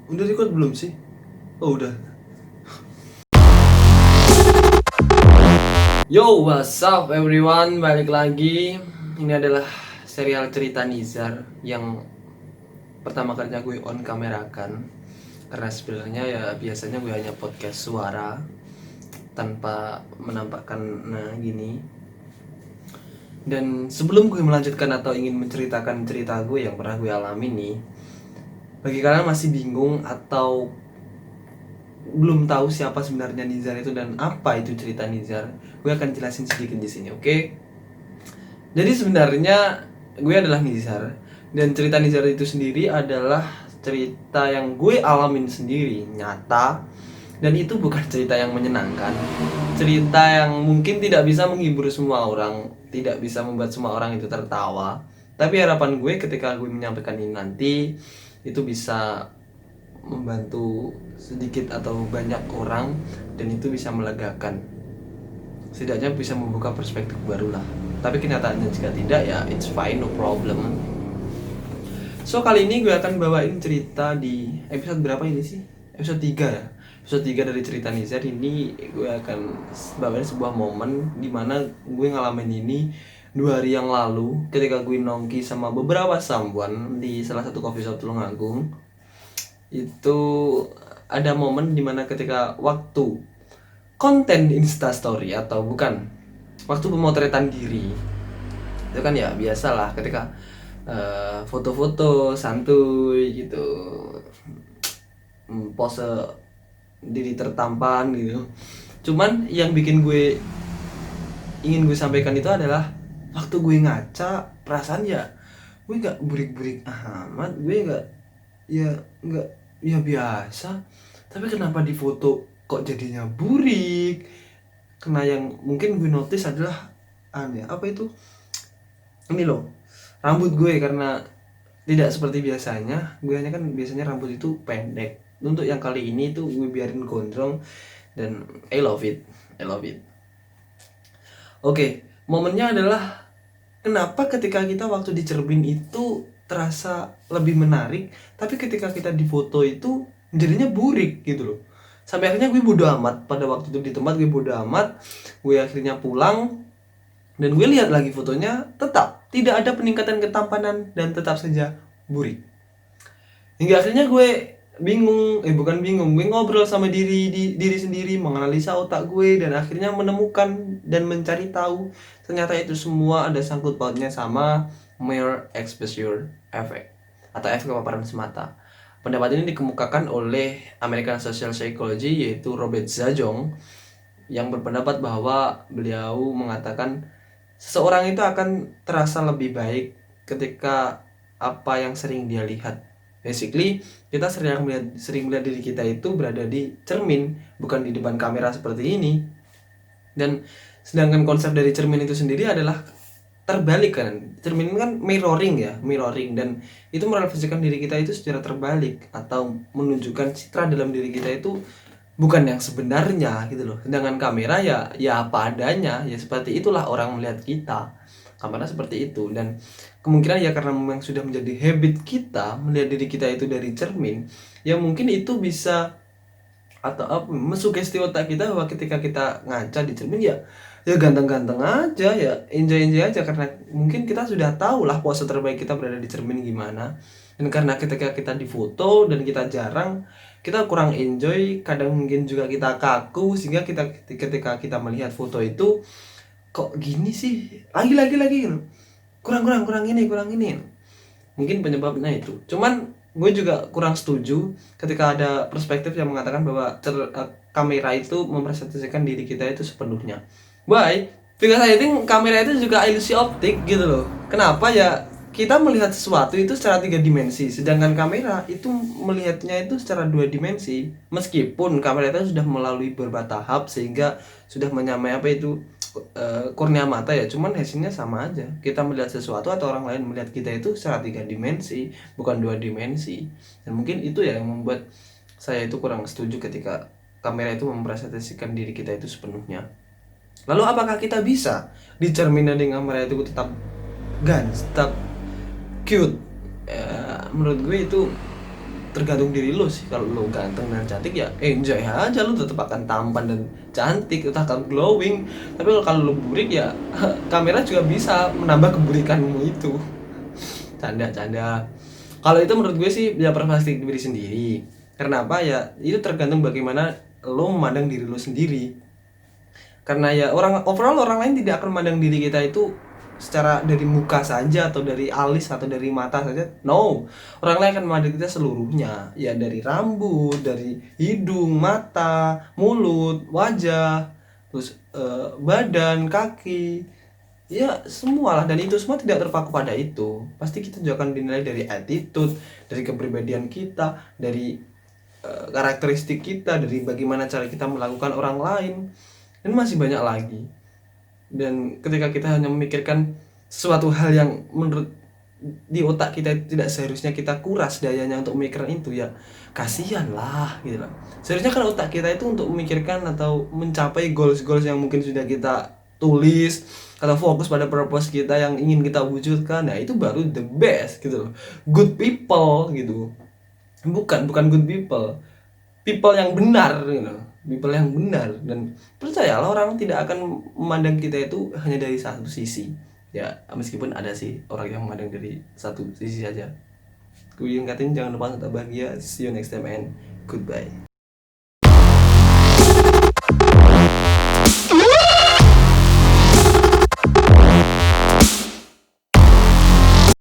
Udah record belum sih? Oh udah. Yo, what's up everyone? Balik lagi. Ini adalah serial cerita Nizar yang pertama kalinya gue on kamerakan. Karena sebenarnya ya biasanya gue hanya podcast suara tanpa menampakkan gini. Dan sebelum gue melanjutkan atau ingin menceritakan cerita gue yang pernah gue alami nih, bagi kalian masih bingung atau belum tahu siapa sebenarnya Nizar itu dan apa itu cerita Nizar, gue akan jelasin sedikit di sini, oke? Jadi sebenarnya gue adalah Nizar dan cerita Nizar itu sendiri adalah cerita yang gue alamin sendiri, nyata, dan itu bukan cerita yang menyenangkan. Cerita yang mungkin tidak bisa menghibur semua orang, tidak bisa membuat semua orang itu tertawa. Tapi harapan gue ketika gue menyampaikan ini nanti itu bisa membantu sedikit atau banyak orang dan itu bisa melegakan, setidaknya bisa membuka perspektif baru lah. Tapi kenyataannya jika tidak ya it's fine, no problem. So kali ini gue akan bawain cerita di episode berapa ini sih? Episode 3 ya. Episode 3 dari cerita Nizar ini gue akan bawain sebuah momen dimana gue ngalamin ini 2 hari yang lalu ketika gue nongki sama beberapa sambuan di salah satu coffee shop Tulungagung. Itu ada momen dimana ketika waktu konten instastory atau bukan, waktu pemotretan diri itu kan ya biasalah ketika foto-foto santuy gitu, pose diri tertampan gitu. Cuman yang bikin gue ingin gue sampaikan itu adalah waktu gue ngaca, perasaan ya gue gak burik-burik amat, gue gak, ya nggak, ya biasa. Tapi kenapa di foto kok jadinya burik? Karena yang mungkin gue notice adalah aneh apa itu, ini loh, rambut gue karena tidak seperti biasanya. Gue hanya kan biasanya rambut itu pendek. Untuk yang kali ini tuh gue biarin gondrong dan I love it, I love it. Oke, momennya adalah kenapa ketika kita waktu di cermin itu terasa lebih menarik, tapi ketika kita di foto itu jadinya burik gitu loh. Sampai akhirnya gue bodo amat, pada waktu itu di tempat gue bodo amat. Gue akhirnya pulang dan gue lihat lagi fotonya, tetap tidak ada peningkatan ketampanan dan tetap saja burik. Hingga akhirnya gue bingung, bukan bingung, gue ngobrol sama diri sendiri, menganalisa otak gue dan akhirnya menemukan dan mencari tahu ternyata itu semua ada sangkut pautnya sama mere exposure effect atau efek paparan semata. Pendapat ini dikemukakan oleh American Social Psychology yaitu Robert Zajong, yang berpendapat bahwa beliau mengatakan seseorang itu akan terasa lebih baik ketika apa yang sering dia lihat. Basically, kita sering melihat diri kita itu berada di cermin, bukan di depan kamera seperti ini. Dan sedangkan konsep dari cermin itu sendiri adalah terbalik kan. Cermin kan mirroring ya, mirroring, dan itu merefleksikan diri kita itu secara terbalik atau menunjukkan citra dalam diri kita itu bukan yang sebenarnya gitu loh. Sedangkan kamera ya apa adanya, ya seperti itulah orang melihat kita. Kamera seperti itu, dan kemungkinan ya karena memang sudah menjadi habit kita melihat diri kita itu dari cermin, ya mungkin itu bisa atau apa mensugesti otak kita bahwa ketika kita ngaca di cermin ya ganteng-ganteng aja, ya enjoy aja, karena mungkin kita sudah tahu lah pose terbaik kita berada di cermin gimana. Dan karena ketika kita di foto dan kita jarang, kita kurang enjoy, kadang mungkin juga kita kaku, sehingga kita ketika kita melihat foto itu kok gini sih, lagi gitu. kurang ini mungkin penyebabnya itu. Cuman gue juga kurang setuju ketika ada perspektif yang mengatakan bahwa kamera itu merepresentasikan diri kita itu sepenuhnya. Why? Because I think kamera itu juga ilusi optik gitu loh. Kenapa ya, kita melihat sesuatu itu secara 3 dimensi, sedangkan kamera itu melihatnya itu secara 2 dimensi. Meskipun kamera itu sudah melalui beberapa tahap sehingga sudah menyamai apa itu kurnia mata ya, cuman hasilnya sama aja. Kita melihat sesuatu atau orang lain melihat kita itu secara 3 dimensi, bukan 2 dimensi. Dan mungkin itu ya yang membuat saya itu kurang setuju ketika kamera itu merepresentasikan diri kita itu sepenuhnya. Lalu apakah kita bisa dicermin dengan kamera itu tetap ganteng, tetap cute? Menurut gue itu tergantung diri lo sih. Kalau lo ganteng dan cantik ya enjoy aja, lo tetap akan tampan dan cantik, tetap akan glowing. Tapi kalau lo burik ya kamera juga bisa menambah keburikanmu itu. Canda. Kalau itu menurut gue sih ya perspektif diri sendiri. Karena apa ya, itu tergantung bagaimana lo memandang diri lo sendiri. Karena ya overall orang lain tidak akan memandang diri kita itu secara dari muka saja atau dari alis atau dari mata saja. No, orang lain akan memandang kita seluruhnya, ya dari rambut, dari hidung, mata, mulut, wajah, terus badan, kaki, ya semua lah. Dan itu semua tidak terpaku pada itu. Pasti kita juga akan dinilai dari attitude, dari kepribadian kita, dari karakteristik kita, dari bagaimana cara kita melakukan orang lain, dan masih banyak lagi. Dan ketika kita hanya memikirkan suatu hal yang menurut di otak kita tidak seharusnya kita kuras dayanya untuk memikirkan itu, ya kasihan lah gitu lah. Seharusnya kan otak kita itu untuk memikirkan atau mencapai goals-goals yang mungkin sudah kita tulis, atau fokus pada purpose kita yang ingin kita wujudkan. Nah itu baru the best gitu loh, good people gitu. Bukan good people yang benar gitu. People yang benar. Dan percayalah, orang tidak akan memandang kita itu hanya dari satu sisi. Ya meskipun ada sih orang yang memandang dari satu sisi saja. Gue ingatin, jangan lupa tetap bahagia. See you next time and goodbye.